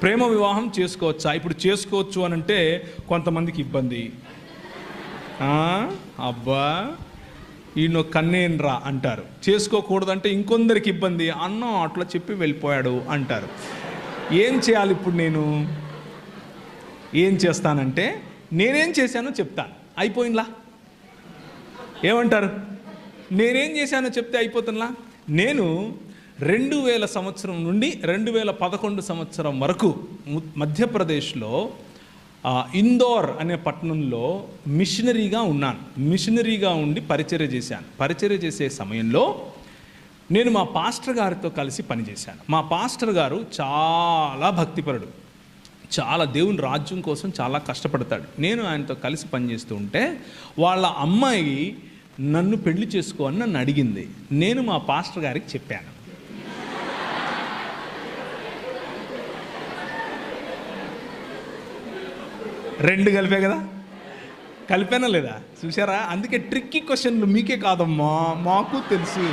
ప్రేమ వివాహం చేసుకోవచ్చా? ఇప్పుడు చేసుకోవచ్చు అని అంటే కొంతమందికి ఇబ్బంది. అబ్బా ఈయన కన్నేనరా అంటారు. చేసుకోకూడదంటే ఇంకొందరికి ఇబ్బంది. అన్నం అట్లా చెప్పి వెళ్ళిపోయాడు అంటారు. ఏం చేయాలి ఇప్పుడు? నేను ఏం చేస్తానంటే నేనేం చేశానో చెప్తాను. అయిపోయిందా? ఏమంటారు? నేనేం చేశానో చెప్తే అయిపోతుందా? నేను 2000 సంవత్సరం నుండి 2011 సంవత్సరం వరకు మధ్యప్రదేశ్లో ఇందోర్ అనే పట్టణంలో మిషనరీగా ఉన్నాను. మిషనరీగా ఉండి పరిచర్య చేశాను. పరిచర్య చేసే సమయంలో నేను మా పాస్టర్ గారితో కలిసి పనిచేశాను. మా పాస్టర్ గారు చాలా భక్తిపరుడు, చాలా దేవుని రాజ్యం కోసం చాలా కష్టపడతాడు. నేను ఆయనతో కలిసి పనిచేస్తూ ఉంటే వాళ్ళ అమ్మాయి నన్ను పెళ్లి చేసుకో అని నన్ను అడిగింది. నేను మా పాస్టర్ గారికి చెప్పాను. రెండు కలిపే కదా, కలిపానా లేదా? చూసారా? అందుకే ట్రిక్కీ క్వశ్చన్లు మీకే కాదమ్మా, మాకు తెలుసు.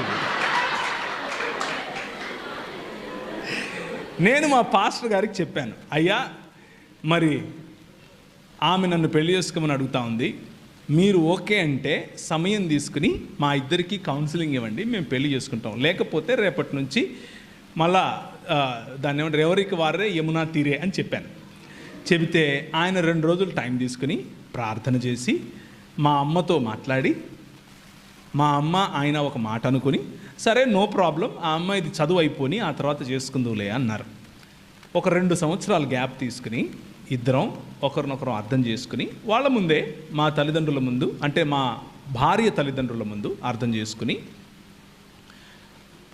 నేను మా పాస్టర్ గారికి చెప్పాను, అయ్యా మరి ఆమె నన్ను పెళ్లి చేసుకోమని అడుగుతా ఉంది, మీరు ఓకే అంటే సమయం తీసుకుని మా ఇద్దరికి కౌన్సిలింగ్ ఇవ్వండి, మేము పెళ్లి చేసుకుంటాం. లేకపోతే రేపటి నుంచి మళ్ళా దాన్ని ఏమంటారు, ఎవరికి వారే యమునా తీరే అని చెప్పాను. చెబితే ఆయన 2 రోజులు టైం తీసుకుని ప్రార్థన చేసి మా అమ్మతో మాట్లాడి, మా అమ్మ ఆయన ఒక మాట అనుకుని, సరే నో ప్రాబ్లం, ఆ అమ్మాయిది చదువు అయిపోయి ఆ తర్వాత చేసుకుందులే అన్నారు. ఒక 2 సంవత్సరాలు గ్యాప్ తీసుకుని ఇద్దరం ఒకరినొకరు అర్థం చేసుకుని వాళ్ళ ముందే, మా తల్లిదండ్రుల ముందు, అంటే మా భార్య తల్లిదండ్రుల ముందు అర్థం చేసుకుని,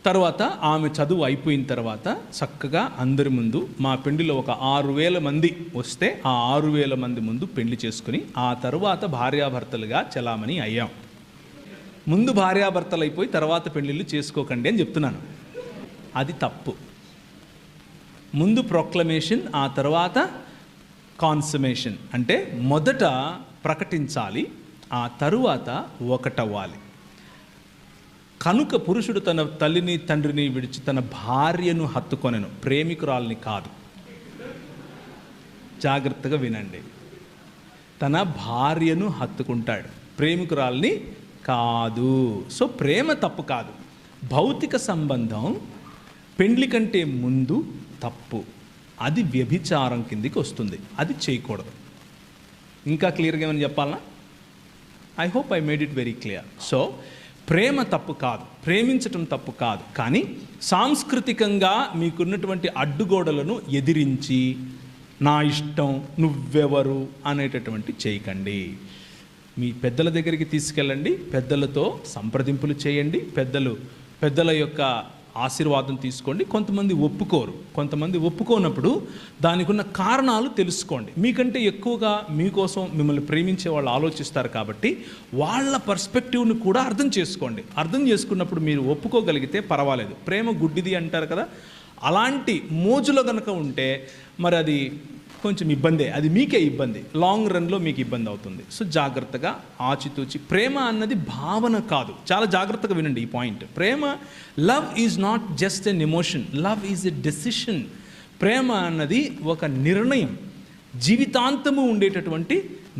తర్వాత ఆమె చదువు అయిపోయిన తర్వాత చక్కగా అందరి ముందు మా పెళ్లిలో ఒక 6000 మంది వస్తే ఆ 6000 మంది ముందు పెళ్లి చేసుకుని ఆ తర్వాత భార్యాభర్తలుగా చలామణి అయ్యాం. ముందు భార్యాభర్తలు అయిపోయి తర్వాత పెళ్ళిళ్ళు చేసుకోకండి అని చెప్తున్నాను. అది తప్పు. ముందు ప్రొక్లమేషన్, ఆ తర్వాత కాన్సమేషన్. అంటే మొదట ప్రకటించాలి, ఆ తరువాత ఒకటవ్వాలి. కనుక పురుషుడు తన తల్లిని తండ్రిని విడిచి తన భార్యను హత్తుకొనెను, ప్రేమికురాల్ని కాదు. జాగ్రత్తగా వినండి. తన భార్యను హత్తుకుంటాడు, ప్రేమికురాల్ని కాదు. సో ప్రేమ తప్పు కాదు. భౌతిక సంబంధం పెండ్లి కంటే ముందు తప్పు. అది వ్యభిచారం కిందికి వస్తుంది, అది చేయకూడదు. ఇంకా క్లియర్గా ఏమని చెప్పాలనా? I hope I made it very clear. So ప్రేమ తప్పు కాదు, ప్రేమించటం తప్పు కాదు, కానీ సాంస్కృతికంగా మీకున్నటువంటి అడ్డుగోడలను ఎదిరించి నా ఇష్టం నువ్వెవరు అనేటటువంటి చేయకండి. మీ పెద్దల దగ్గరికి తీసుకెళ్ళండి, పెద్దలతో సంప్రదింపులు చేయండి, పెద్దల యొక్క ఆశీర్వాదం తీసుకోండి. కొంతమంది ఒప్పుకోరు, కొంతమంది ఒప్పుకోనప్పుడు దానికి ఉన్న కారణాలు తెలుసుకోండి. మీకంటే ఎక్కువగా మీకోసం మిమ్మల్ని ప్రేమించే వాళ్ళు ఆలోచిస్తారు కాబట్టి వాళ్ళ పర్స్పెక్టివ్ని కూడా అర్థం చేసుకోండి. అర్థం చేసుకున్నప్పుడు మీరు ఒప్పుకోగలిగితే పర్వాలేదు. ప్రేమ గుడ్డిది అంటారు కదా, అలాంటి మోజులో కనుక ఉంటే మరి అది కొంచెం ఇబ్బందే, అది మీకే ఇబ్బంది, లాంగ్ రన్లో మీకు ఇబ్బంది అవుతుంది. సో జాగ్రత్తగా ఆచితూచి. ప్రేమ అన్నది భావన కాదు. చాలా జాగ్రత్తగా వినండి ఈ పాయింట్. ప్రేమ, love is not just an emotion, love is a decision. ప్రేమ అన్నది ఒక నిర్ణయం, జీవితాంతము ఉండేటటువంటి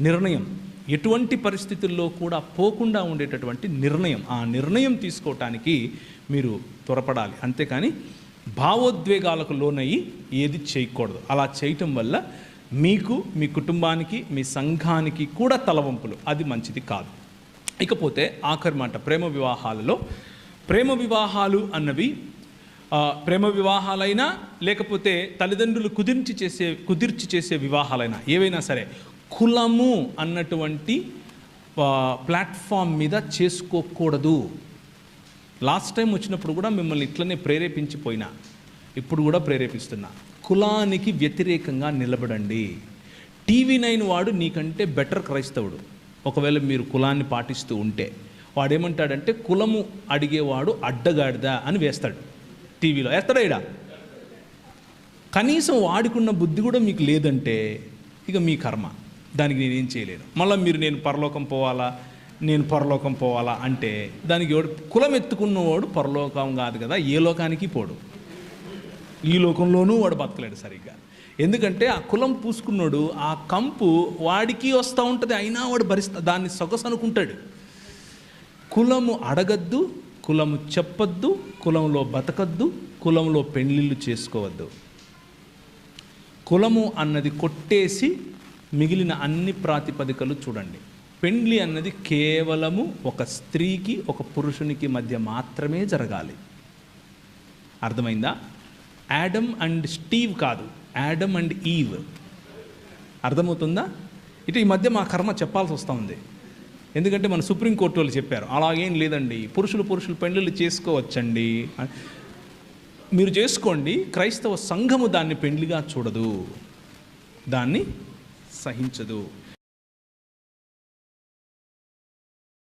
నిర్ణయం, ఎటువంటి పరిస్థితుల్లో కూడా పోకుండా ఉండేటటువంటి నిర్ణయం. ఆ నిర్ణయం తీసుకోవటానికి మీరు త్వరపడాలి, అంతేకాని భావోద్వేగాలకు లోనయ్యి ఏది చేయకూడదు. అలా చేయటం వల్ల మీకు, మీ కుటుంబానికి, మీ సంఘానికి కూడా తలవంపులు, అది మంచిది కాదు. ఇకపోతే ఆఖరి మాట, ప్రేమ వివాహాలలో, ప్రేమ వివాహాలు అన్నవి ప్రేమ వివాహాలైనా లేకపోతే తల్లిదండ్రులు కుదిర్చి చేసే వివాహాలైనా ఏవైనా సరే కులము అన్నటువంటి ప్లాట్ఫామ్ మీద చేసుకోకూడదు. లాస్ట్ టైం వచ్చినప్పుడు కూడా మిమ్మల్ని ఇట్లనే ప్రేరేపించిపోయినా, ఇప్పుడు కూడా ప్రేరేపిస్తున్నా, కులానికి వ్యతిరేకంగా నిలబడండి. TV9 వాడు నీకంటే బెటర్ క్రైస్తవుడు. ఒకవేళ మీరు కులాన్ని పాటిస్తూ ఉంటే వాడేమంటాడంటే, కులము అడిగేవాడు అడ్డగాడిదా అని వేస్తాడు, టీవీలో వేస్తాడా? ఇడా కనీసం వాడికున్న బుద్ధి కూడా మీకు లేదంటే ఇక మీ కర్మ, దానికి నేనేం చేయలేను. మళ్ళీ మీరు నేను పరలోకం పోవాలా అంటే దానికి కులం ఎత్తుకున్నవాడు పరలోకం కాదు కదా, ఏ లోకానికి పోడు, ఈ లోకంలోనూ వాడు బతకలేడు సరిగ్గా. ఎందుకంటే ఆ కులం పూసుకున్నాడు, ఆ కంపు వాడికి వస్తూ ఉంటుంది, అయినా వాడు దాన్ని సొగసు అనుకుంటాడు. కులము అడగద్దు, కులము చెప్పొద్దు, కులంలో బతకద్దు, కులంలో పెళ్ళిళ్ళు చేసుకోవద్దు. కులము అన్నది కొట్టేసి మిగిలిన అన్ని ప్రాతిపదికలు చూడండి. పెండ్లి అన్నది కేవలము ఒక స్త్రీకి ఒక పురుషునికి మధ్య మాత్రమే జరగాలి. అర్థమైందా? యాడమ్ అండ్ స్టీవ్ కాదు, యాడమ్ అండ్ ఈవ్. అర్థమవుతుందా? ఇటు ఈ మధ్య మా కర్మ చెప్పాల్సి వస్తూ ఉంది. ఎందుకంటే మన సుప్రీంకోర్టు వాళ్ళు చెప్పారు అలాగేం లేదండి, పురుషులు పెళ్ళిళ్ళు చేసుకోవచ్చండి, మీరు చేసుకోండి. క్రైస్తవ సంఘము దాన్ని పెండ్లిగా చూడదు, దాన్ని సహించదు.